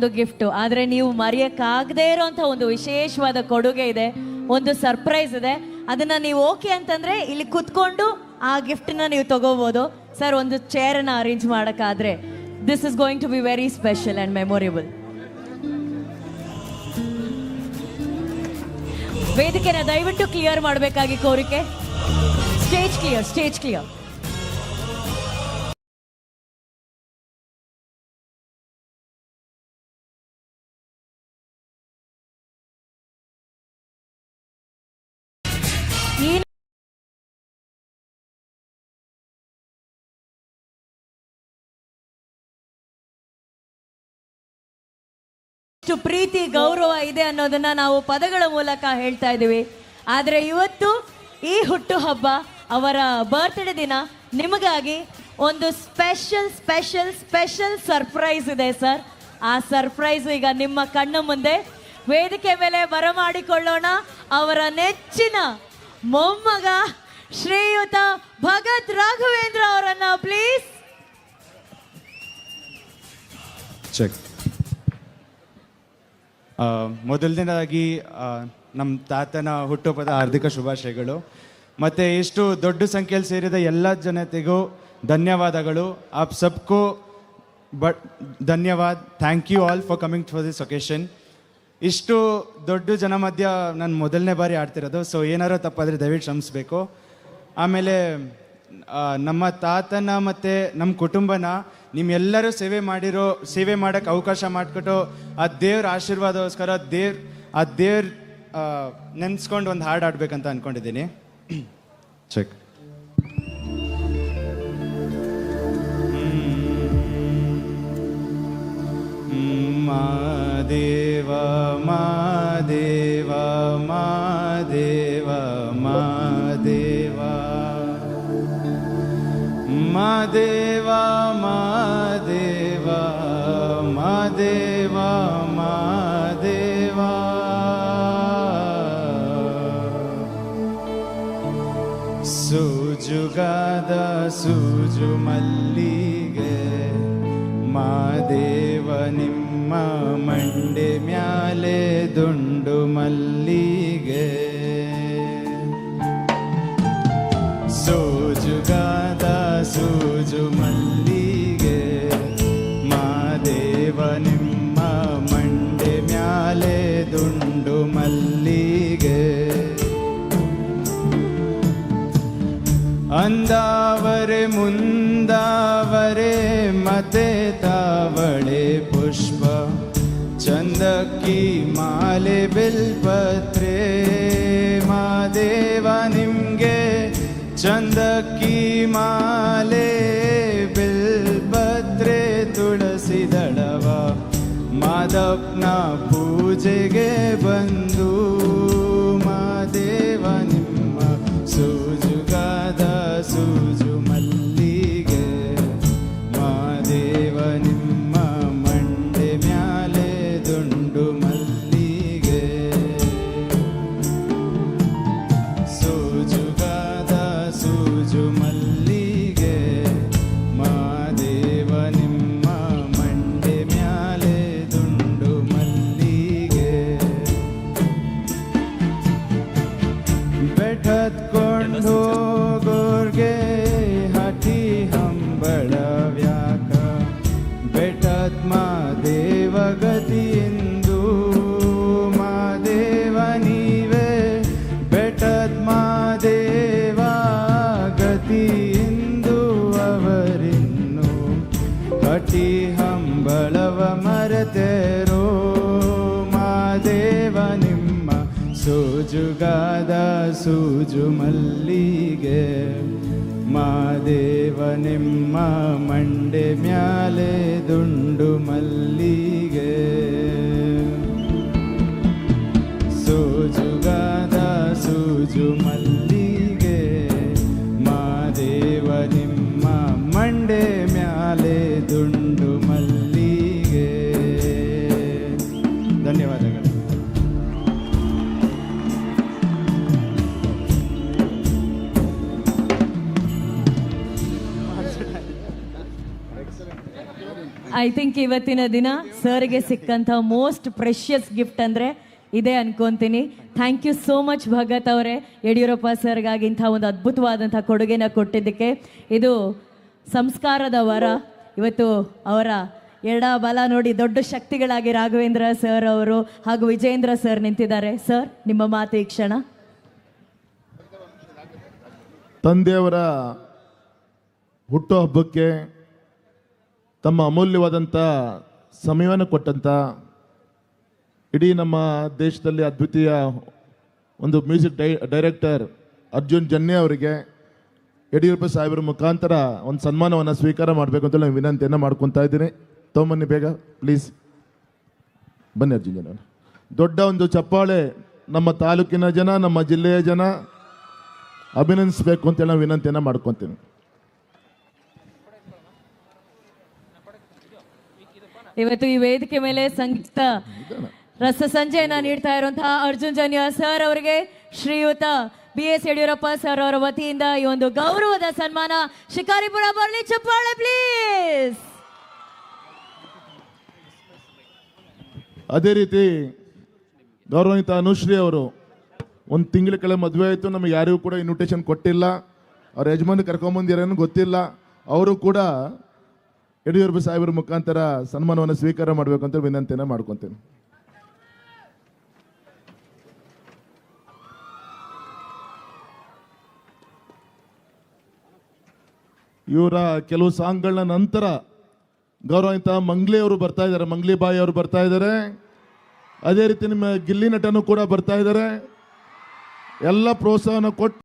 ಒಂದು ಗಿಫ್ಟ್, ಆದ್ರೆ ನೀವು ಮರೆಯಕ್ಕಾಗದೇ ಇರೋಂಥ ಒಂದು ವಿಶೇಷವಾದ ಕೊಡುಗೆ ಇದೆ, ಒಂದು ಸರ್ಪ್ರೈಸ್ ಇದೆ. ಅದನ್ನ ನೀವು ಓಕೆ ಅಂತಂದ್ರೆ ಇಲ್ಲಿ ಕುತ್ಕೊಂಡು ಆ ಗಿಫ್ಟ್ನ ನೀವು ತಗೋಬಹುದು. ಸರ್, ಒಂದು ಚೇರನ್ನ ಅರೇಂಜ್ ಮಾಡೋಕ್ಕಾದ್ರೆ this is going to be very special and memorable. ವೇದಿಕೆನ ದಯವಿಟ್ಟು ಕ್ಲಿಯರ್ ಮಾಡಬೇಕಾಗಿ ಕೋರಿಕೆ. Stage clear, stage clear. ಎಷ್ಟು ಪ್ರೀತಿ ಗೌರವ ಇದೆ ಅನ್ನೋದನ್ನ ನಾವು ಪದಗಳ ಮೂಲಕ ಹೇಳ್ತಾ ಇದ್ದೀವಿ. ಆದರೆ ಇವತ್ತು ಈ ಹುಟ್ಟು ಹಬ್ಬ, ಅವರ ಬರ್ತ್ಡೇ ದಿನ, ನಿಮಗಾಗಿ ಒಂದು ಸ್ಪೆಷಲ್ ಸ್ಪೆಷಲ್ ಸ್ಪೆಷಲ್ ಸರ್ಪ್ರೈಸ್ ಇದೆ ಸರ್. ಆ ಸರ್ಪ್ರೈಸ್ ಈಗ ನಿಮ್ಮ ಕಣ್ಣು ಮುಂದೆ. ವೇದಿಕೆ ಮೇಲೆ ಬರಮಾಡಿಕೊಳ್ಳೋಣ ಅವರ ನೆಚ್ಚಿನ ಮೊಮ್ಮಗ ಶ್ರೀಯುತ ಭಗತ್ ರಾಘವೇಂದ್ರ ಅವರನ್ನ, ಪ್ಲೀಸ್. ಚೆಕ್. ಮೊದಲನೇದಾಗಿ ನಮ್ಮ ತಾತನ ಹುಟ್ಟುಹಬ್ಬದ ಹಾರ್ದಿಕ ಶುಭಾಶಯಗಳು. ಮತ್ತು ಇಷ್ಟು ದೊಡ್ಡ ಸಂಖ್ಯೆಯಲ್ಲಿ ಸೇರಿದ ಎಲ್ಲ ಜನತೆಗೂ ಧನ್ಯವಾದಗಳು. ಆಪ್ ಸಬ್ಕೋ ಧನ್ಯವಾದ. Thank you all for coming for this occasion. ಇಷ್ಟು ದೊಡ್ಡ ಜನ ಮಧ್ಯ ನಾನು ಮೊದಲನೇ ಬಾರಿ ಆಡ್ತಿರೋದು, ಸೊ ಏನಾರು ತಪ್ಪಾದರೆ ದಯವಿಟ್ಟು ಕ್ಷಮಿಸಬೇಕು. ಆಮೇಲೆ ನಮ್ಮ ತಾತನ ಮತ್ತು ನಮ್ಮ ಕುಟುಂಬನ ನಿಮ್ಮೆಲ್ಲರೂ ಸೇವೆ ಮಾಡೋಕ್ಕೆ ಅವಕಾಶ ಮಾಡಿಕೊಟ್ಟು ಆ ದೇವ್ರ ಆಶೀರ್ವಾದಗೋಸ್ಕರ ಆ ದೇವ್ರ ನೆನೆಸ್ಕೊಂಡು ಒಂದು ಹಾಡು ಆಡ್ಬೇಕಂತ ಅಂದ್ಕೊಂಡಿದ್ದೀನಿ. ಚೆಕ್. ಮಾದೇವ ಮಾದೇವ ಮಾದೇವ ಮಾದೇವ ಮಾದೇವ ಮಾದೇವ ಮಾದೇವ ಮಾದೇವ ಸೂಜುಗಾದ ಸೂಜು ಮಲ್ಲಿಗೆ ಮಾದೇವ ನಿಮ್ಮ ಮಂಡೆ ಮ್ಯಾಲೆ ದುಂಡು ಮಲ್ಲಿಗೆ ಸೂಜುಗಾದ ಸೂಜು ಮಲ್ಲಿಗೆ ಮಾದೇವ ನಿಮ್ಮ ಮಂಡೆ ಮ್ಯಾಲೆ ದುಂಡು ಮಲ್ಲಿಗೆ ಅಂದಾವರೆ ಮುಂದಾವರೆ ಮತೆ ತಾವಳೆ ಪುಷ್ಪ ಚಂದಕ್ಕಿ ಮಾಲೆ ಬಿಲ್ಪತ್ರೆ ಮಾದೇವ ನಿಮ್ಗೆ ಚಂದಕ್ಕಿ ಮಾಲೆ ಬಿಲ್ಪತ್ರೆ ತುಳಸಿ ದಳವ ಮಾದಪ್ಪನ ಪೂಜೆಗೆ ಬಂದು ಮಾದೇವ ನಿಮ್ಮ ಸೂಜುಗಾದ ಸೂಜು ಮಲ್ಲಿಗೆ ಮಾದೇವ ನಿಮ್ಮ ಮಂಡೆ ಮ್ಯಾಲೆ ದುಂಡು ಮಲ್ಲಿಗೆ ಸೂಜುಗಾದ ಸೂಜು ಮಲ್ಲಿಗೆ ಮಾದೇವ ನಿಮ್ಮ ಮಂಡೆ ಮ್ಯಾಲೆ ದುಂಡು ಮಲ್ಲಿಗೆ ಬೆಟ್ಟತ್ಕೊಂಡು ಹೋಗೋರ್ಗೆ ಹಠಿ ಹಂಬಳ ವ್ಯಾಕ ಬೆಟ್ಟದ ಮಾದೇವ ಗತಿಯೆಂದು ಮಾದೇವ ನೀವೇ ಬೆಟ್ಟದ ಮಾದೇವ ಗತಿಯೆಂದು ಅವರಿನ್ನು ಹಠಿ ಹಂಬಳವ ಮರೆತೇರೋ ಮಾದೇವ ನಿಮ್ಮ ಸೂಜುಗಾದ ಸೂಜು ಮಲ್ಲಿಗೆ ಮಾದೇವ ನಿಮ್ಮ ಮಂಡೆ ಮ್ಯಾಲೆ ದುಂಡು ಮಲ್ಲಿಗೆ ಸೂಜುಗಾದ ಸೂಜು ಮಲ್ಲಿಗೆ ಮಾದೇವ ನಿಮ್ಮ ಮಂಡೆ ಮ್ಯಾಲೆ ದುಂಡು ಮಲ್ಲಿಗೆ. ಧನ್ಯವಾದಗಳು. ಐ ಥಿಂಕ್ ಇವತ್ತಿನ ದಿನ ಸರ್ಗೆ ಸಿಕ್ಕಂಥ ಮೋಸ್ಟ್ ಪ್ರೆಷಿಯಸ್ ಗಿಫ್ಟ್ ಅಂದರೆ ಇದೇ ಅನ್ಕೊಂತೀನಿ. Thank you so much Bhagat ಅವರೇ, ಯಡಿಯೂರಪ್ಪ ಸರ್ಗಾಗಿ ಇಂಥ ಒಂದು ಅದ್ಭುತವಾದಂಥ ಕೊಡುಗೆನ ಕೊಟ್ಟಿದ್ದಕ್ಕೆ. ಇದು ಸಂಸ್ಕಾರದ ವರ. ಇವತ್ತು ಅವರ ಎಡ ಬಲ ನೋಡಿ ದೊಡ್ಡ ಶಕ್ತಿಗಳಾಗಿ ರಾಘವೇಂದ್ರ ಸರ್ ಅವರು ಹಾಗೂ ವಿಜೇಂದ್ರ ಸರ್ ನಿಂತಿದ್ದಾರೆ. ಸರ್, ನಿಮ್ಮ ಮಾತು ಈ ಕ್ಷಣ. ತಂದೆಯವರ ಹುಟ್ಟುಹಬ್ಬಕ್ಕೆ ತಮ್ಮ ಅಮೂಲ್ಯವಾದಂಥ ಸಮಯವನ್ನು ಕೊಟ್ಟಂಥ ಇಡೀ ನಮ್ಮ ದೇಶದಲ್ಲಿ ಅದ್ವಿತೀಯ ಒಂದು ಮ್ಯೂಸಿಕ್ ಡೈರೆಕ್ಟರ್ ಅರ್ಜುನ್ ಜನ್ಯ ಅವರಿಗೆ ಯಡಿಯೂರಪ್ಪ ಸಾಹೇಬರ ಮುಖಾಂತರ ಒಂದು ಸನ್ಮಾನವನ್ನು ಸ್ವೀಕಾರ ಮಾಡಬೇಕು ಅಂತ ನಾನು ವಿನಂತಿಯನ್ನು ಮಾಡ್ಕೊತಾ ಇದ್ದೀನಿ. ತೊಗೊಂಬನ್ನಿ ಬೇಗ ಪ್ಲೀಸ್, ಬನ್ನಿ ಅರ್ಜುನ್ ಜನ. ದೊಡ್ಡ ಒಂದು ಚಪ್ಪಾಳೆ ನಮ್ಮ ತಾಲೂಕಿನ ಜನ, ನಮ್ಮ ಜಿಲ್ಲೆಯ ಜನ ಅಭಿನಂದಿಸಬೇಕು ಅಂತೇಳಿ ನಾನು ವಿನಂತಿಯನ್ನು ಮಾಡ್ಕೊತೀನಿ. ಇವತ್ತು ಈ ವೇದಿಕೆ ಮೇಲೆ ಸಂಗೀತ ರಸ ಸಂಜೆಯನ್ನ ನೀಡ್ತಾ ಇರುವಂತಹ ಅರ್ಜುನ್ ಜನ್ಯ ಸರ್ ಅವರಿಗೆ ಶ್ರೀಯುತ BS ಯಡಿಯೂರಪ್ಪ ಸರ್ ಅವರ ವತಿಯಿಂದ ಈ ಒಂದು ಗೌರವದ ಸನ್ಮಾನ. ಶಿಕಾರಿಪುರ ಬರಲಿ, ಚಪ್ಪಾಳೆ ಪ್ಲೀಸ್. ಅದೇ ರೀತಿ ಗೌರವಾನ್ವಿತ ಅನುಶ್ರೀ ಅವರು ಒಂದು ತಿಂಗಳ ಕೆಳಗೆ ಮದುವೆ ಆಯಿತು, ನಮಗೆ ಯಾರಿಗೂ ಕೂಡ ಇನ್ವಿಟೇಷನ್ ಕೊಟ್ಟಿಲ್ಲ, ಅವ್ರ ಯಜಮಾನ ಕರ್ಕೊಂಬಂದಿರೋನು ಗೊತ್ತಿಲ್ಲ. ಅವರು ಕೂಡ ಯಡಿಯೂರಪ್ಪ ಸಾಹೇಬರ ಮುಖಾಂತರ ಸನ್ಮಾನವನ್ನು ಸ್ವೀಕಾರ ಮಾಡಬೇಕು ಅಂತ ವಿನಂತಿಯನ್ನು ಮಾಡ್ಕೊತೀನಿ. ಇವರ ಕೆಲವು ಸಾಂಗ್ಗಳನ್ನ ನಂತರ ಗೌರವಾನ್ವಿತ ಮಂಗ್ಲಿ ಅವರು ಬರ್ತಾ ಇದ್ದಾರೆ, ಮಂಗ್ಲಿ ಬಾಯಿ ಅವರು ಬರ್ತಾ ಇದ್ದಾರೆ. ಅದೇ ರೀತಿ ನಿಮ್ಮ ಗಿಲ್ಲಿ ನಟನು ಕೂಡ ಬರ್ತಾ ಇದ್ದಾರೆ. ಎಲ್ಲ ಪ್ರೋತ್ಸಾಹನ ಕೊಟ್ಟು